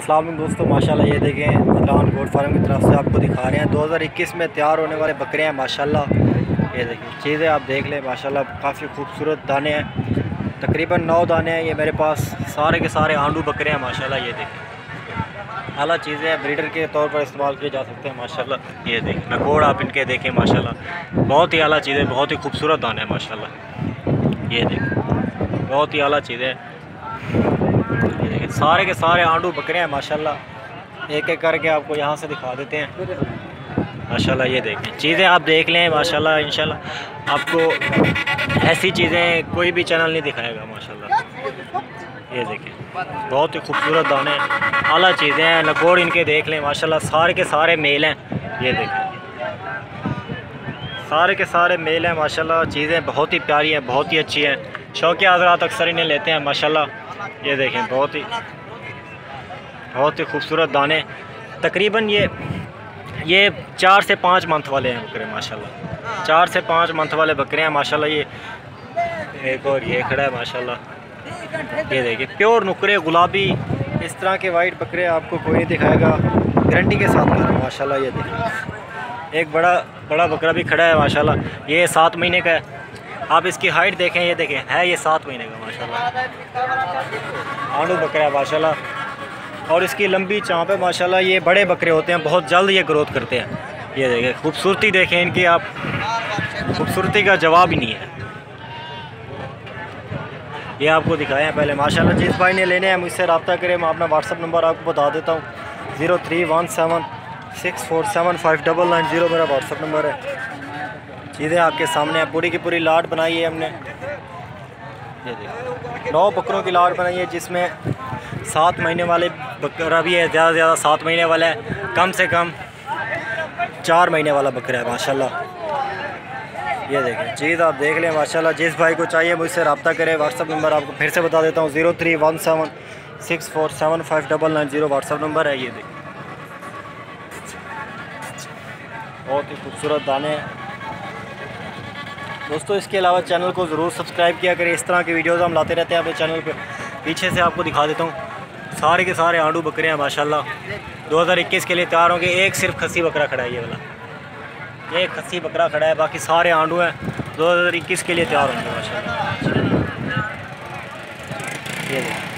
अस्सलाम वालेकुम दोस्तों, माशाल्लाह ये देखें अदलान गोट फार्म की तरफ से आपको दिखा रहे हैं 2021 में तैयार होने वाले बकरे हैं माशाल्लाह। ये देखें चीज़ें आप देख लें माशाल्लाह, काफ़ी खूबसूरत दाने हैं, तकरीबन 9 दाने हैं ये मेरे पास, सारे के सारे आंडू बकरे हैं माशाल्लाह। ये देखें आला चीज़ें हैं, ब्रीडर के तौर पर इस्तेमाल किए जा सकते हैं माशाल्लाह। ये देखें नकोड़ आप इनके देखें माशाल्लाह, बहुत ही आला चीज़ें, बहुत ही खूबसूरत दाने हैं माशाल्लाह। ये देखें बहुत ही आला चीज़ें, ये देखें सारे के सारे आंडू बकरे हैं माशाल्लाह। एक एक करके आपको यहाँ से दिखा देते हैं माशाल्लाह। ये देखें चीज़ें आप देख लें माशाल्लाह, इंशाल्लाह आपको ऐसी चीज़ें कोई भी चैनल नहीं दिखाएगा माशाल्लाह। ये देखें बहुत ही खूबसूरत दाने आला चीज़ें हैं, नकोड़ इनके देख लें माशाल्लाह, सारे के सारे मेल हैं। ये देखें सारे के सारे मेल हैं माशाल्लाह। चीज़ें बहुत ही प्यारी हैं, बहुत ही अच्छी हैं, शौकिया हज़रात अक्सर इन्हें लेते हैं माशाल्लाह। ये देखें बहुत ही खूबसूरत दाने, तकरीबन ये 4 से 5 मंथ वाले हैं बकरे माशाल्लाह, 4 से 5 मंथ वाले बकरे हैं माशाल्लाह। ये एक और ये खड़ा है माशाल्लाह। ये देखिए प्योर नुकरे गुलाबी, इस तरह के वाइट बकरे आपको कोई नहीं दिखाएगा, गारंटी के साथ कर माशाल्लाह। ये देखिए एक बड़ा बकरा भी खड़ा है माशाल्लाह, ये 7 महीने का है। आप इसकी हाइट देखें, ये देखें है ये 7 महीने का माशाल्लाह, आंडू बकरा है माशाल्लाह। और इसकी लंबी चाँप है माशाल्लाह। ये बड़े बकरे होते हैं, बहुत जल्द ये ग्रोथ करते हैं। ये देखें खूबसूरती देखें इनकी, आप खूबसूरती का जवाब ही नहीं है। ये आपको दिखाए हैं पहले माशाल्लाह। जिस भाई ने लेने हैं मुझसे रब्ता करें, मैं अपना व्हाट्सअप नंबर आपको बता देता हूँ, 0317647590 मेरा व्हाट्सअप नंबर है। चीज़ें आपके सामने हैं, पूरी की पूरी लाट बनाई है हमने। ये देखिए 9 बकरों की लाट बनाई है, जिसमें 7 महीने वाले बकरा भी है, ज़्यादा से ज़्यादा 7 महीने वाला है, कम से कम 4 महीने वाला बकरा है माशाल्लाह। ये देखें चीज़ आप देख लें माशाल्लाह। जिस भाई को चाहिए मुझसे रब्ता करें, व्हाट्सअप नंबर आपको फिर से बता देता हूँ, 0317647590 व्हाट्सअप नंबर है। ये देखें बहुत ही खूबसूरत दाने हैं दोस्तों। इसके अलावा चैनल को ज़रूर सब्सक्राइब किया करें, इस तरह की वीडियोज़ हम लाते रहते हैं अपने चैनल पे। पीछे से आपको दिखा देता हूँ, सारे के सारे आंडू बकरे हैं माशाल्लाह। 2021 के लिए तैयार होंगे। एक सिर्फ खस्सी बकरा खड़ा है, ये वाला एक खस्सी बकरा खड़ा है, बाकी सारे आंडू हैं, 2021 के लिए तैयार होंगे माशाल्लाह। ये देखिए